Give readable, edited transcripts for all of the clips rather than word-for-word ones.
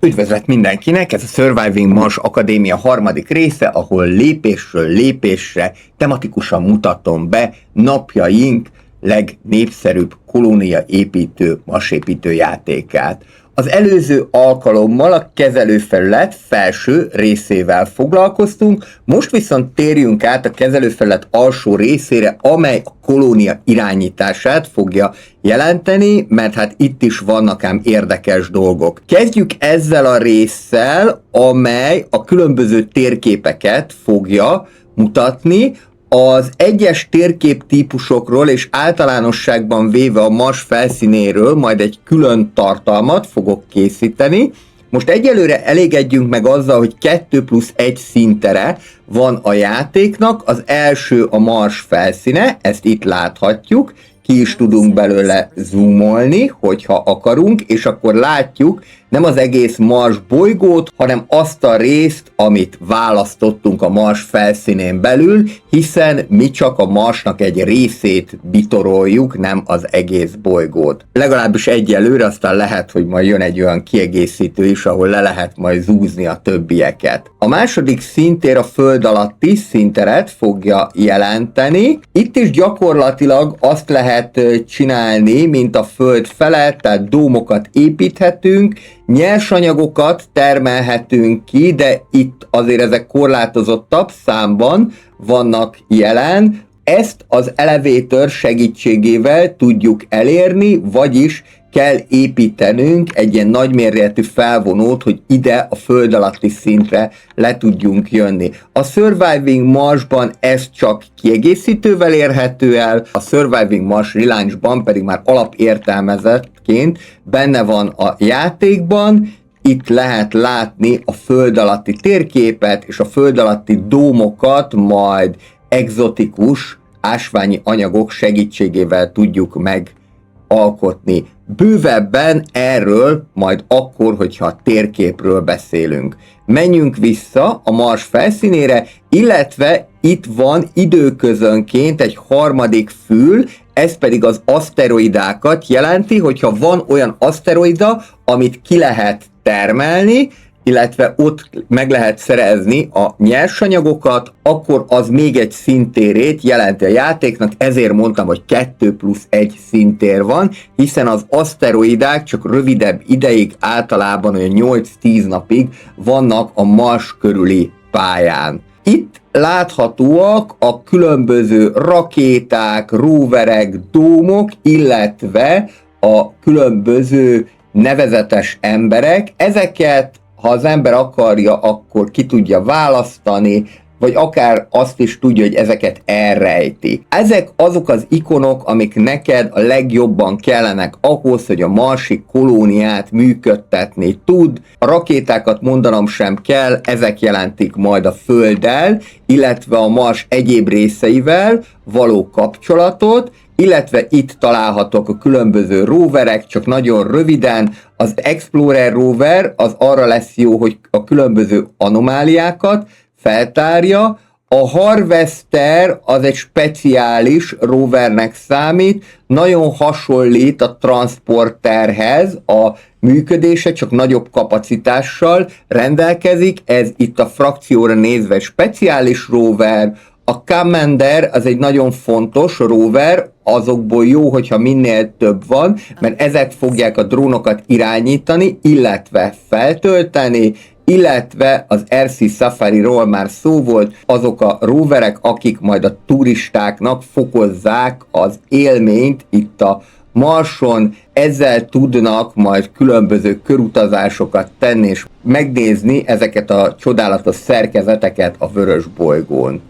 Üdvözlet mindenkinek! Ez a Surviving Mars Akadémia harmadik része, ahol lépésről lépésre tematikusan mutatom be napjaink legnépszerűbb kolóniaépítő, marsépítő játékát. Az előző alkalommal a kezelőfelület felső részével foglalkoztunk, most viszont térjünk át a kezelőfelület alsó részére, amely a kolónia irányítását fogja jelenteni, mert hát itt is vannak ám érdekes dolgok. Kezdjük ezzel a résszel, amely a különböző térképeket fogja mutatni. Az egyes térképtípusokról és általánosságban véve a Mars felszínéről majd egy külön tartalmat fogok készíteni. Most egyelőre elégedjünk meg azzal, hogy 2+1 színtere van a játéknak. Az első a Mars felszíne, ezt itt láthatjuk, ki is tudunk belőle zoomolni, hogyha akarunk, és akkor látjuk nem az egész Mars bolygót, hanem azt a részt, amit választottunk a Mars felszínén belül, hiszen mi csak a Marsnak egy részét bitoroljuk, nem az egész bolygót. Legalábbis egyelőre, aztán lehet, hogy majd jön egy olyan kiegészítő is, ahol le lehet majd zúzni a többieket. A második szintér a föld alatti szinteret fogja jelenteni. Itt is gyakorlatilag azt lehet csinálni, mint a föld felett, tehát dómokat építhetünk, nyersanyagokat termelhetünk ki, de itt azért ezek korlátozottabb számban vannak jelen. Ezt az elevator segítségével tudjuk elérni, vagyis kell építenünk egy ilyen nagyméretű felvonót, hogy ide a föld alatti szintre le tudjunk jönni. A Surviving Marsban ez csak kiegészítővel érhető el, a Surviving Mars Relaunchban pedig már alapértelmezettként benne van a játékban. Itt lehet látni a föld alatti térképet és a föld alatti dómokat majd egzotikus ásványi anyagok segítségével tudjuk megalkotni. Bővebben erről majd akkor, hogyha a térképről beszélünk. Menjünk vissza a Mars felszínére, illetve itt van időközönként egy harmadik fül, ez pedig az aszteroidákat jelenti, hogyha van olyan aszteroida, amit ki lehet termelni, illetve ott meg lehet szerezni a nyersanyagokat, akkor az még egy szintérét jelenti a játéknak, ezért mondtam, hogy 2+1 szintér van, hiszen az aszteroidák csak rövidebb ideig, általában olyan 8-10 napig vannak a Mars körüli pályán. Itt láthatóak a különböző rakéták, roverek, dómok, illetve a különböző nevezetes emberek. Ezeket, ha az ember akarja, akkor ki tudja választani, vagy akár azt is tudja, hogy ezeket elrejti. Ezek azok az ikonok, amik neked a legjobban kellenek ahhoz, hogy a marsi kolóniát működtetni tud. A rakétákat mondanom sem kell, ezek jelentik majd a Földdel, illetve a Mars egyéb részeivel való kapcsolatot, illetve itt találhatók a különböző roverek, csak nagyon röviden. Az Explorer rover az arra lesz jó, hogy a különböző anomáliákat feltárja. A Harvester az egy speciális rovernek számít, nagyon hasonlít a Transporterhez, a működése csak nagyobb kapacitással rendelkezik, ez itt a frakcióra nézve speciális rover. A Commander az egy nagyon fontos rover, azokból jó, hogyha minél több van, mert ezek fogják a drónokat irányítani, illetve feltölteni, illetve az RC Safari-ról már szó volt, azok a roverek, akik majd a turistáknak fokozzák az élményt itt a Marson, ezzel tudnak majd különböző körutazásokat tenni és megnézni ezeket a csodálatos szerkezeteket a vörös bolygón.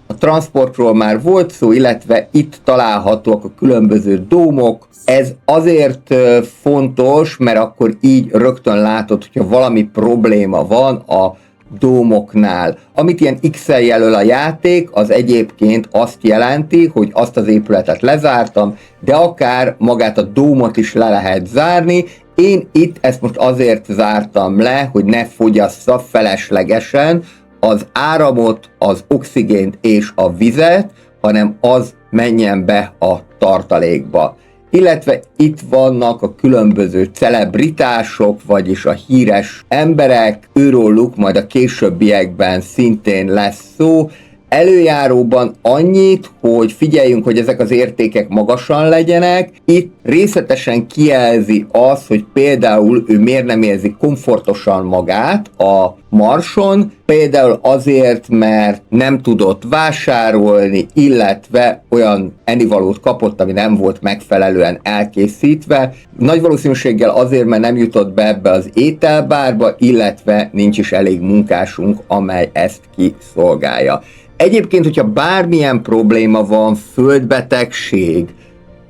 A transportról már volt szó, illetve itt találhatóak a különböző dómok. Ez azért fontos, mert akkor így rögtön látod, hogyha valami probléma van a dómoknál. Amit ilyen X-el jelöl a játék, az egyébként azt jelenti, hogy azt az épületet lezártam, de akár magát a dómot is le lehet zárni. Én itt ezt most azért zártam le, hogy ne fogyassza feleslegesen az áramot, az oxigént és a vizet, hanem az menjen be a tartalékba. illetve itt vannak a különböző celebritások, vagyis a híres emberek, őróluk majd a későbbiekben szintén lesz szó. Előjáróban annyit, hogy figyeljünk, hogy ezek az értékek magasan legyenek. Itt részletesen kijelzi az, hogy például ő miért nem érzi komfortosan magát a Marson, például azért, mert nem tudott vásárolni, illetve olyan ennivalót kapott, ami nem volt megfelelően elkészítve. Nagy valószínűséggel azért, mert nem jutott be ebbe az ételbárba, illetve nincs is elég munkásunk, amely ezt kiszolgálja. Egyébként, hogyha bármilyen probléma van, földbetegség,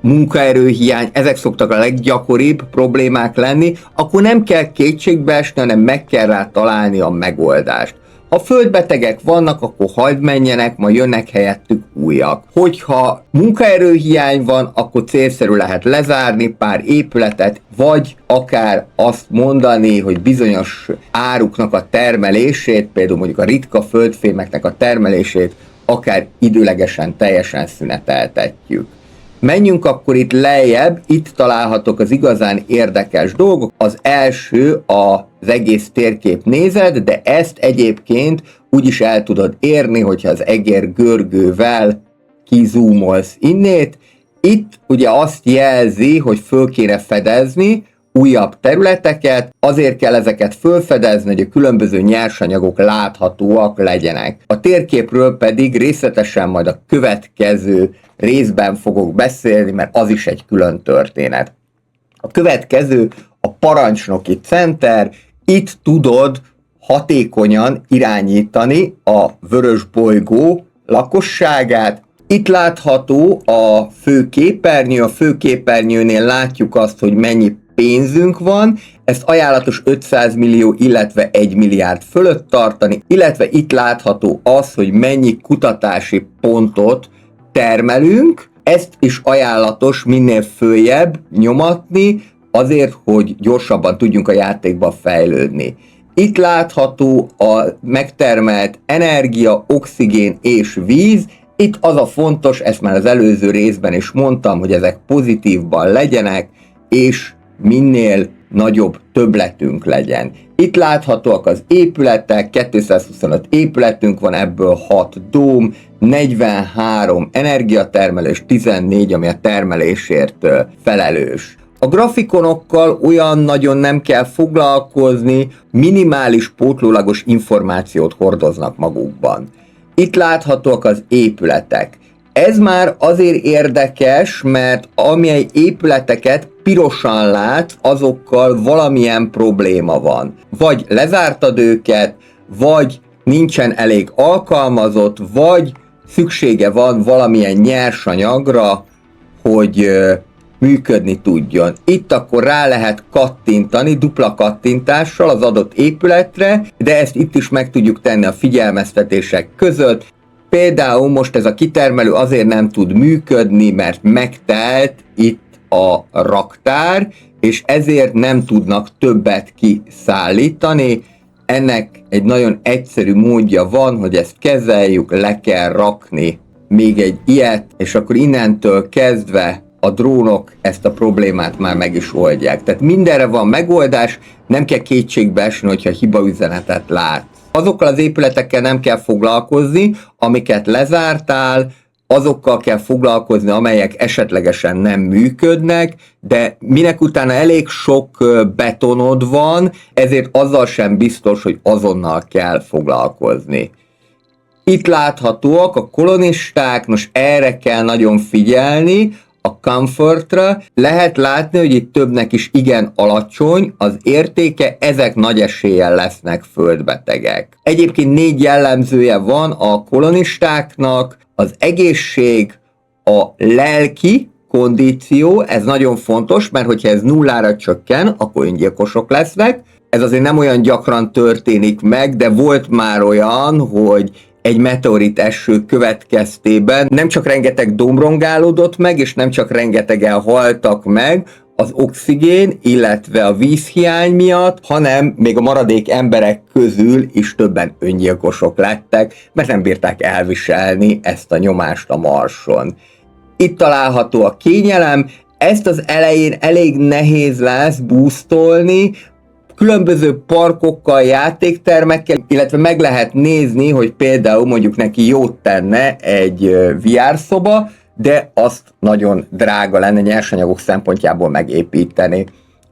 munkaerőhiány, ezek szoktak a leggyakoribb problémák lenni, akkor nem kell kétségbe esni, hanem meg kell rá találni a megoldást. Ha földbetegek vannak, akkor hagyd menjenek, majd jönnek helyettük újak. Hogyha munkaerőhiány van, akkor célszerű lehet lezárni pár épületet, vagy akár azt mondani, hogy bizonyos áruknak a termelését, például mondjuk a ritka földfémeknek a termelését, akár időlegesen teljesen szüneteltetjük. Menjünk akkor itt lejjebb, itt találhatók az igazán érdekes dolgok. Az első az egész térkép nézet, de ezt egyébként úgy is el tudod érni, hogyha az egér görgővel kizoomolsz innét. Itt ugye azt jelzi, hogy föl kéne fedezni újabb területeket, azért kell ezeket fölfedezni, hogy a különböző nyersanyagok láthatóak legyenek. A térképről pedig részletesen majd a következő részben fogok beszélni, mert az is egy külön történet. A következő a parancsnoki center, itt tudod hatékonyan irányítani a vörös bolygó lakosságát. Itt látható a főképernyő, a főképernyőnél látjuk azt, hogy mennyi pénzünk van, ezt ajánlatos 500 millió, illetve 1 milliárd fölött tartani, illetve itt látható az, hogy mennyi kutatási pontot termelünk, ezt is ajánlatos minél följebb nyomatni, azért, hogy gyorsabban tudjunk a játékban fejlődni. Itt látható a megtermelt energia, oxigén és víz. Itt az a fontos, ezt már az előző részben is mondtam, hogy ezek pozitívban legyenek, és minél nagyobb többletünk legyen. Itt láthatóak az épületek, 225 épületünk van, ebből 6 dóm, 43 energiatermelés, 14, ami a termelésért felelős. A grafikonokkal olyan nagyon nem kell foglalkozni, minimális pótlólagos információt hordoznak magukban. Itt láthatóak az épületek. Ez már azért érdekes, mert amely épületeket pirosan látsz, azokkal valamilyen probléma van. Vagy lezártad őket, vagy nincsen elég alkalmazott, vagy szüksége van valamilyen nyersanyagra, hogy működni tudjon. Itt akkor rá lehet kattintani dupla kattintással az adott épületre, de ezt itt is meg tudjuk tenni a figyelmeztetések között. Például most ez a kitermelő azért nem tud működni, mert megtelt itt a raktár, és ezért nem tudnak többet kiszállítani. Ennek egy nagyon egyszerű módja van, hogy ezt kezeljük, le kell rakni még egy ilyet, és akkor innentől kezdve a drónok ezt a problémát már meg is oldják. Tehát mindenre van megoldás, nem kell kétségbe esni, hogyha hibaüzenetet látsz. Azokkal az épületekkel nem kell foglalkozni, amiket lezártál, azokkal kell foglalkozni, amelyek esetlegesen nem működnek, de minek utána elég sok betonod van, ezért azzal sem biztos, hogy azonnal kell foglalkozni. Itt láthatóak a kolonisták, most erre kell nagyon figyelni, a comfortra. Lehet látni, hogy itt többnek is igen alacsony az értéke, ezek nagy eséllyel lesznek földbetegek. Egyébként 4 jellemzője van a kolonistáknak: az egészség, a lelki kondíció, ez nagyon fontos, mert hogyha ez nullára csökken, akkor öngyilkosok lesznek. Ez azért nem olyan gyakran történik meg, de volt már olyan, hogy egy meteorit eső következtében nem csak rengeteg dóm rongálódott meg, és nem csak rengetegen haltak meg az oxigén, illetve a vízhiány miatt, hanem még a maradék emberek közül is többen öngyilkosok lettek, mert nem bírták elviselni ezt a nyomást a Marson. Itt található a kényelem, Ezt az elején elég nehéz lesz boostolni, különböző parkokkal, játéktermekkel, illetve meg lehet nézni, hogy például mondjuk neki jót tenne egy VR szoba, de azt nagyon drága lenne nyersanyagok szempontjából megépíteni.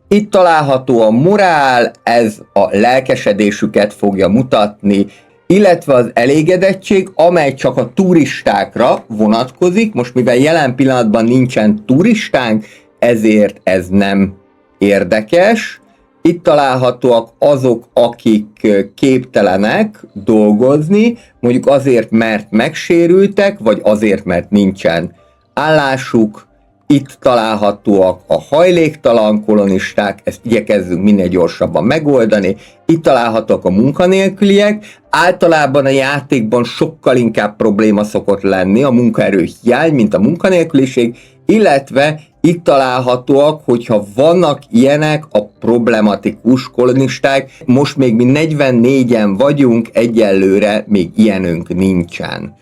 Itt található a morál, ez a lelkesedésüket fogja mutatni, illetve az elégedettség, amely csak a turistákra vonatkozik. Most mivel jelen pillanatban nincsen turistánk, ezért ez nem érdekes. Itt találhatóak azok, akik képtelenek dolgozni, mondjuk azért, mert megsérültek, vagy azért, mert nincsen állásuk. Itt találhatóak a hajléktalan kolonisták, ezt igyekezzünk minél gyorsabban megoldani. Itt találhatóak a munkanélküliek. Általában a játékban sokkal inkább probléma szokott lenni a munkaerő hiány, mint a munkanélküliség, illetve itt találhatóak, hogyha vannak ilyenek a problematikus kolonisták. Most még mi 44-en vagyunk, egyelőre még ilyenünk nincsen.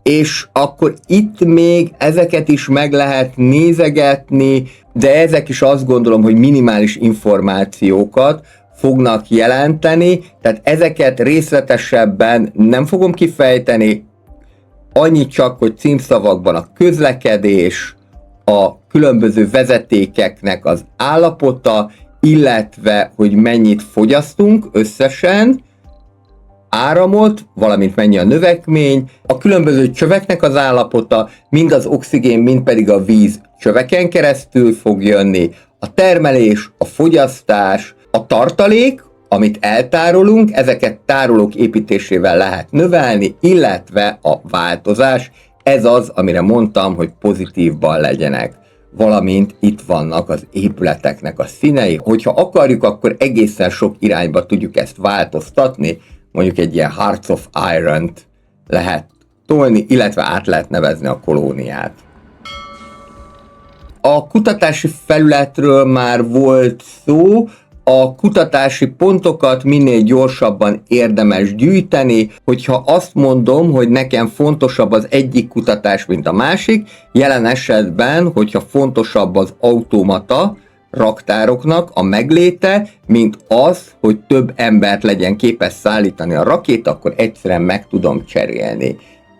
És akkor itt még ezeket is meg lehet nézegetni, de ezek is azt gondolom, hogy minimális információkat fognak jelenteni, tehát ezeket részletesebben nem fogom kifejteni, annyit csak, hogy címszavakban a közlekedés, a különböző vezetékeknek az állapota, illetve hogy mennyit fogyasztunk összesen, áramot, valamint mennyi a növekmény, a különböző csöveknek az állapota, mind az oxigén, mind pedig a víz csöveken keresztül fog jönni, a termelés, a fogyasztás, a tartalék, amit eltárolunk, ezeket tárolók építésével lehet növelni, illetve a változás, ez az, amire mondtam, hogy pozitívban legyenek. Valamint itt vannak az épületeknek a színei. Hogyha akarjuk, akkor egészen sok irányba tudjuk ezt változtatni, mondjuk egy ilyen Hearts of Iron-t lehet tolni, illetve át lehet nevezni a kolóniát. A kutatási felületről már volt szó, a kutatási pontokat minél gyorsabban érdemes gyűjteni, hogyha azt mondom, hogy nekem fontosabb az egyik kutatás, mint a másik, jelen esetben, hogyha fontosabb az automata raktároknak a megléte, mint az, hogy több embert legyen képes szállítani a rakéta, akkor egyszerűen meg tudom cserélni.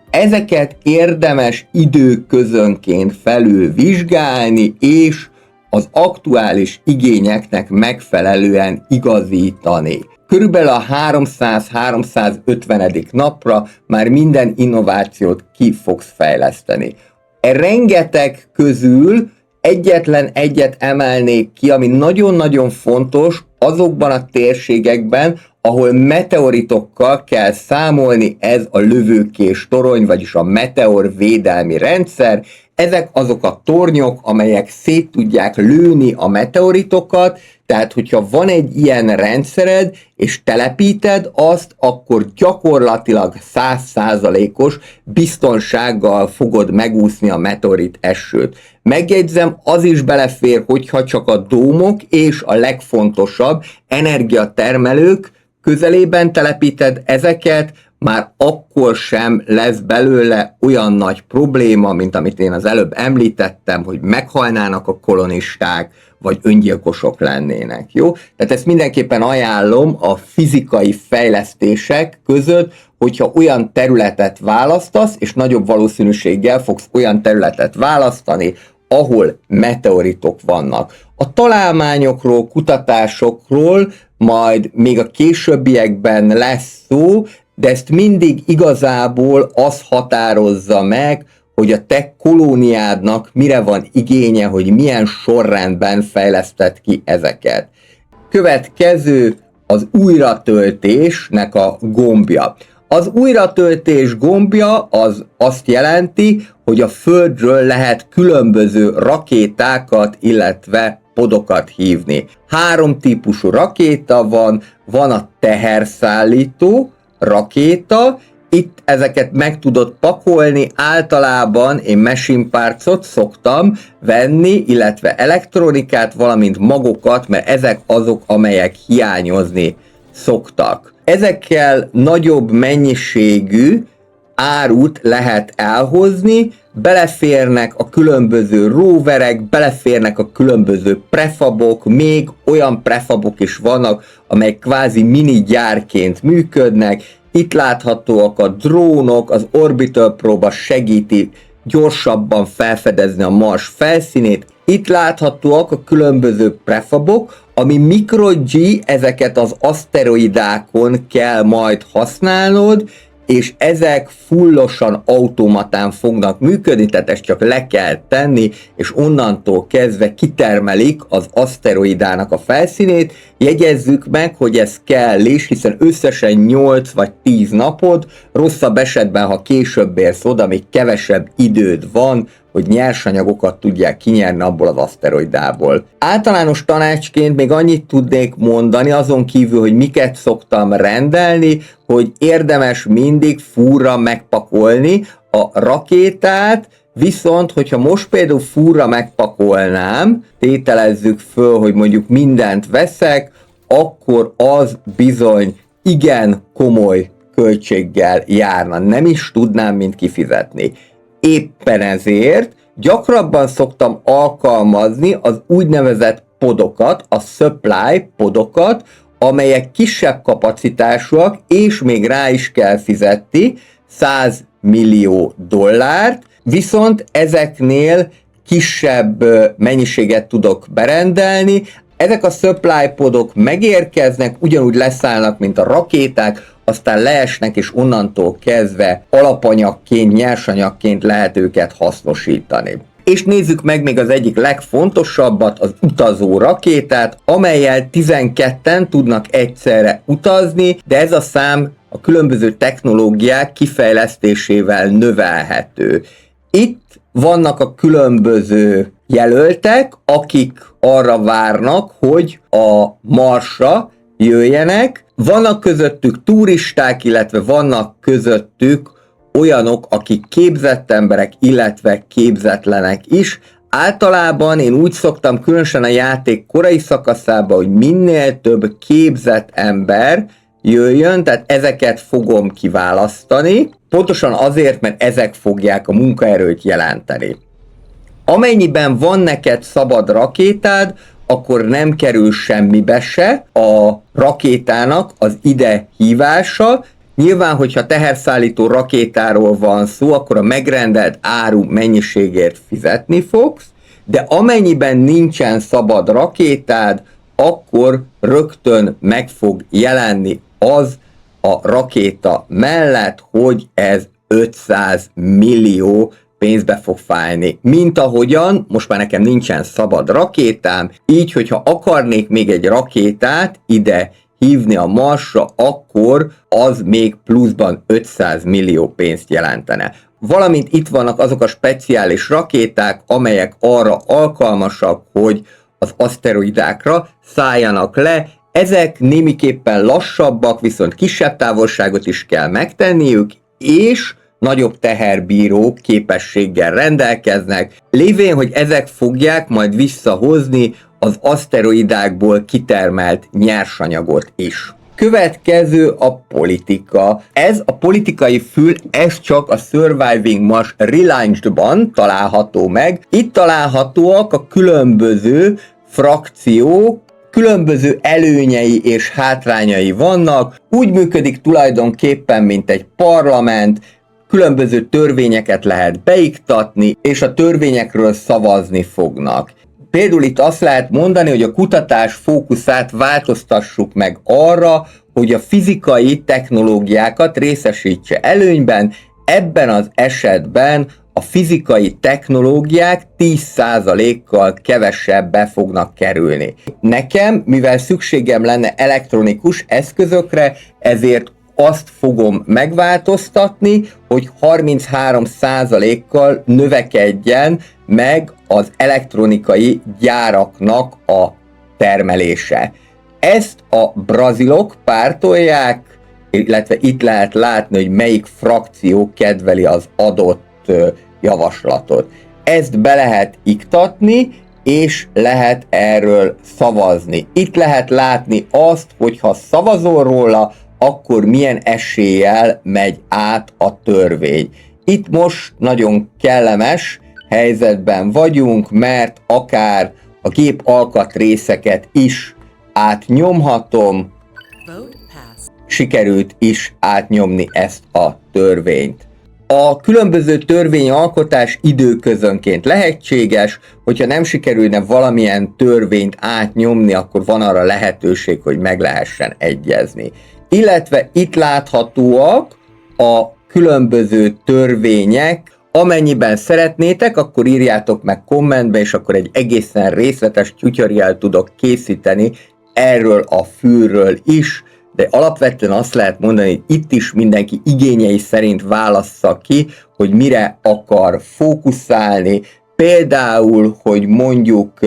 Ezeket érdemes időközönként felülvizsgálni, és az aktuális igényeknek megfelelően igazítani. Körülbelül a 300-350. napra már minden innovációt ki fogsz fejleszteni. Rengeteg közül egyetlen egyet emelnék ki, ami nagyon-nagyon fontos azokban a térségekben, ahol meteoritokkal kell számolni, ez a lövőkés torony, vagyis a meteorvédelmi rendszer. Ezek azok a tornyok, amelyek szét tudják lőni a meteoritokat, tehát hogyha van egy ilyen rendszered, és telepíted azt, akkor gyakorlatilag 100%-os biztonsággal fogod megúszni a meteorit esőt. Megjegyzem, az is belefér, hogyha csak a dómok és a legfontosabb energiatermelők közelében telepíted ezeket, már akkor sem lesz belőle olyan nagy probléma, mint amit én az előbb említettem, hogy meghalnának a kolonisták, vagy öngyilkosok lennének, jó? Tehát ezt mindenképpen ajánlom a fizikai fejlesztések között, hogyha olyan területet választasz, és nagyobb valószínűséggel fogsz olyan területet választani, ahol meteoritok vannak. A találmányokról, kutatásokról majd még a későbbiekben lesz szó, de ezt mindig igazából az határozza meg, hogy a te kolóniádnak mire van igénye, hogy milyen sorrendben fejleszted ki ezeket. Következő az újratöltésnek a gombja. Az újratöltés gombja az azt jelenti, hogy a Földről lehet különböző rakétákat, illetve podokat hívni. 3 típusú rakéta van a teherszállító rakéta, itt ezeket meg tudod pakolni, általában én machine partsot szoktam venni, illetve elektronikát, valamint magokat, mert ezek azok, amelyek hiányozni szoktak. Ezekkel nagyobb mennyiségű árut lehet elhozni, beleférnek a különböző roverek, beleférnek a különböző prefabok, még olyan prefabok is vannak, amelyek kvázi mini gyárként működnek. Itt láthatóak a drónok, az Orbital Probe segíti gyorsabban felfedezni a Mars felszínét. Itt láthatóak a különböző prefabok, ami micro-G, ezeket az aszteroidákon kell majd használnod, és ezek fullosan automatán fognak működni, tehát ezt csak le kell tenni, és onnantól kezdve kitermelik az aszteroidának a felszínét. Jegyezzük meg, hogy ez kell is, hiszen összesen 8 vagy 10 napod, rosszabb esetben, ha később érsz oda, még kevesebb időd van, hogy nyersanyagokat tudják kinyerni abból az aszteroidából. Általános tanácsként még annyit tudnék mondani, azon kívül, hogy miket szoktam rendelni, hogy érdemes mindig fúrra megpakolni a rakétát, viszont, hogyha most például fúrra megpakolnám, tételezzük föl, hogy mondjuk mindent veszek, akkor az bizony igen komoly költséggel járna. Nem is tudnám mind kifizetni. Éppen ezért gyakrabban szoktam alkalmazni az úgynevezett podokat, a supply podokat, amelyek kisebb kapacitásúak, és még rá is kell fizetni $100 millió, viszont ezeknél kisebb mennyiséget tudok berendelni. Ezek a supply podok megérkeznek, ugyanúgy leszállnak, mint a rakéták, aztán leesnek, és onnantól kezdve alapanyagként, nyersanyagként lehet őket hasznosítani. És nézzük meg még az egyik legfontosabbat, az utazó rakétát, amellyel 12-en tudnak egyszerre utazni, de ez a szám a különböző technológiák kifejlesztésével növelhető. Itt vannak a különböző jelöltek, akik arra várnak, hogy a Marsra jöjjenek. Vannak közöttük turisták, illetve vannak közöttük olyanok, akik képzett emberek, illetve képzetlenek is. Általában én úgy szoktam, különösen a játék korai szakaszában, hogy minél több képzett ember jöjjön, tehát ezeket fogom kiválasztani, pontosan azért, mert ezek fogják a munkaerőt jelenteni. Amennyiben van neked szabad rakétád, akkor nem kerül semmibe se a rakétának az ide hívása. Nyilván, hogyha teherszállító rakétáról van szó, akkor a megrendelt áru mennyiségért fizetni fogsz, de amennyiben nincsen szabad rakétád, akkor rögtön meg fog jelenni az a rakéta mellett, hogy ez 500 millió pénzbe fog fájni. Mint ahogyan, most már nekem nincsen szabad rakétám, így, hogyha akarnék még egy rakétát ide hívni a Marsra, akkor az még pluszban 500 millió pénzt jelentene. Valamint itt vannak azok a speciális rakéták, amelyek arra alkalmasak, hogy az aszteroidákra szálljanak le. Ezek némiképpen lassabbak, viszont kisebb távolságot is kell megtenniük, és nagyobb teherbíró képességgel rendelkeznek, lévén, hogy ezek fogják majd visszahozni az aszteroidákból kitermelt nyersanyagot is. Következő a politika. Ez a politikai fül, ez csak a Surviving Mars Relaunched-ban található meg. Itt találhatóak a különböző frakciók, különböző előnyei és hátrányai vannak. Úgy működik tulajdonképpen, mint egy parlament, különböző törvényeket lehet beiktatni, és a törvényekről szavazni fognak. Például itt azt lehet mondani, hogy a kutatás fókuszát változtassuk meg arra, hogy a fizikai technológiákat részesítse előnyben, ebben az esetben a fizikai technológiák 10%-kal kevesebbe fognak kerülni. Nekem, mivel szükségem lenne elektronikus eszközökre, ezért azt fogom megváltoztatni, hogy 33%-kal növekedjen meg az elektronikai gyáraknak a termelése. Ezt a brazilok pártolják, illetve itt lehet látni, hogy melyik frakció kedveli az adott javaslatot. Ezt be lehet iktatni, és lehet erről szavazni. Itt lehet látni azt, hogy ha szavazol róla, akkor milyen eséllyel megy át a törvény. Itt most nagyon kellemes helyzetben vagyunk, mert akár a gép alkatrészeket is átnyomhatom, sikerült is átnyomni ezt a törvényt. A különböző törvényalkotás időközönként lehetséges, hogyha nem sikerülne valamilyen törvényt átnyomni, akkor van arra lehetőség, hogy meg lehessen egyezni. Illetve itt láthatóak a különböző törvények, amennyiben szeretnétek, akkor írjátok meg kommentbe, és akkor egy egészen részletes tutorial tudok készíteni erről a fűről is, de alapvetően azt lehet mondani, hogy itt is mindenki igényei szerint válassza ki, hogy mire akar fókuszálni, például, hogy mondjuk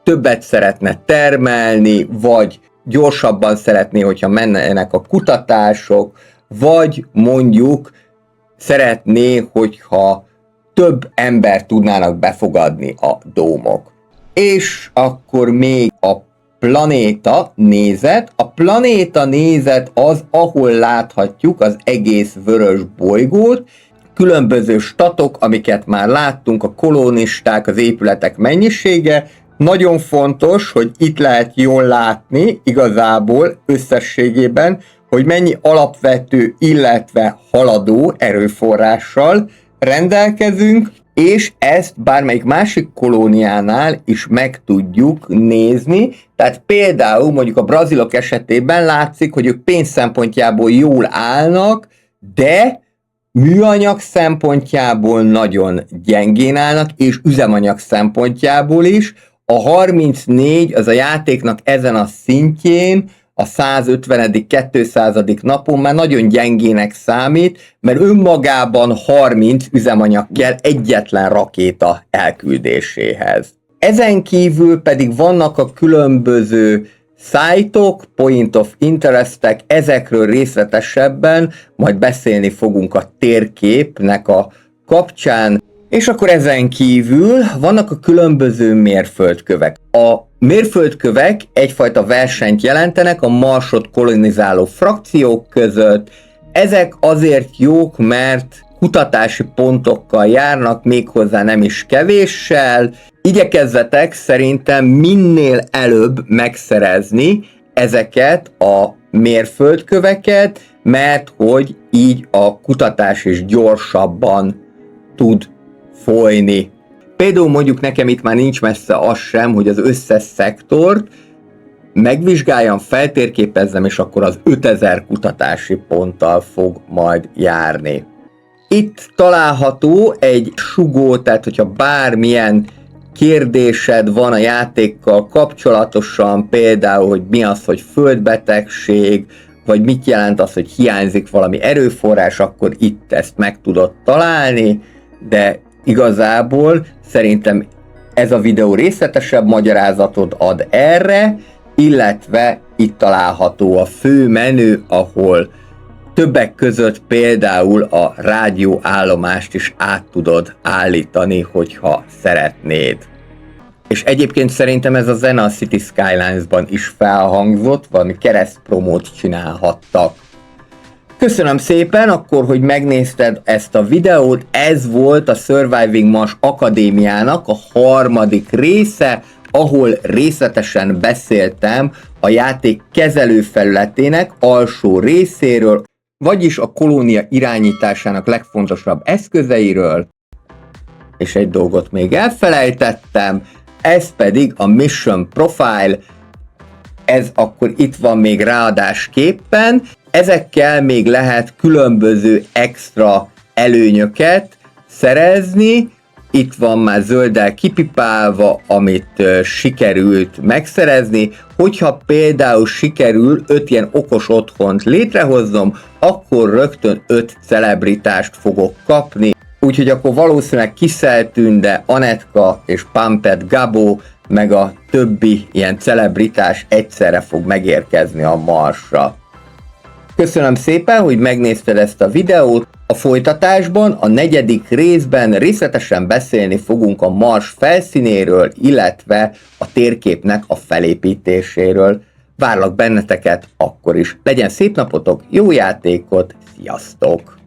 többet szeretne termelni, vagy gyorsabban szeretné, hogyha mennének a kutatások, vagy mondjuk szeretné, hogyha több ember tudnának befogadni a dómok. És akkor még a planéta nézet. A planéta nézet az, ahol láthatjuk az egész vörös bolygót, különböző statok, amiket már láttunk, a kolonisták, az épületek mennyisége. Nagyon fontos, hogy itt lehet jól látni igazából összességében, hogy mennyi alapvető, illetve haladó erőforrással rendelkezünk, és ezt bármelyik másik kolóniánál is meg tudjuk nézni. Tehát például mondjuk a brazilok esetében látszik, hogy ők pénz szempontjából jól állnak, de műanyag szempontjából nagyon gyengén állnak, és üzemanyag szempontjából is. A 34 az a játéknak ezen a szintjén, a 150. 200. napon már nagyon gyengének számít, mert önmagában 30 üzemanyag kell egyetlen rakéta elküldéséhez. Ezen kívül pedig vannak a különböző szájtok, point of interestek, ezekről részletesebben majd beszélni fogunk a térképnek a kapcsán. És akkor ezen kívül vannak a különböző mérföldkövek. A mérföldkövek egyfajta versenyt jelentenek a Marsot kolonizáló frakciók között. Ezek azért jók, mert kutatási pontokkal járnak, méghozzá nem is kevéssel. Igyekezzetek szerintem minél előbb megszerezni ezeket a mérföldköveket, mert hogy így a kutatás is gyorsabban tud folyni. Például mondjuk nekem itt már nincs messze az sem, hogy az összes szektort megvizsgáljam, feltérképezzem, és akkor az 5000 kutatási ponttal fog majd járni. Itt található egy sugó, tehát hogyha bármilyen kérdésed van a játékkal kapcsolatosan, például, hogy mi az, hogy földbetegség, vagy mit jelent az, hogy hiányzik valami erőforrás, akkor itt ezt meg tudod találni, de igazából szerintem ez a videó részletesebb magyarázatot ad erre, illetve itt található a fő menü, ahol többek között például a rádióállomást is át tudod állítani, hogyha szeretnéd. És egyébként szerintem ez a zene a City Skylines-ban is felhangzott, valami keresztpromót csinálhattak. Köszönöm szépen akkor, hogy megnézted ezt a videót, ez volt a Surviving Mars Akadémiának a 3. része, ahol részletesen beszéltem a játék kezelőfelületének alsó részéről, vagyis a kolónia irányításának legfontosabb eszközeiről, és egy dolgot még elfelejtettem, ez pedig a Mission Profile, ez akkor itt van még ráadásképpen, ezekkel még lehet különböző extra előnyöket szerezni, itt van már zölddel kipipálva, amit sikerült megszerezni, hogyha például sikerül 5 ilyen okos otthont létrehoznom, akkor rögtön 5 celebritást fogok kapni, úgyhogy akkor valószínűleg Kiszel Tünde, Anetka és Pumped Gabó, meg a többi ilyen celebritás egyszerre fog megérkezni a Marsra. Köszönöm szépen, hogy megnézted ezt a videót. A folytatásban, a 4. részben részletesen beszélni fogunk a Mars felszínéről, illetve a térképnek a felépítéséről. Várlak benneteket akkor is. Legyen szép napotok, jó játékot, sziasztok!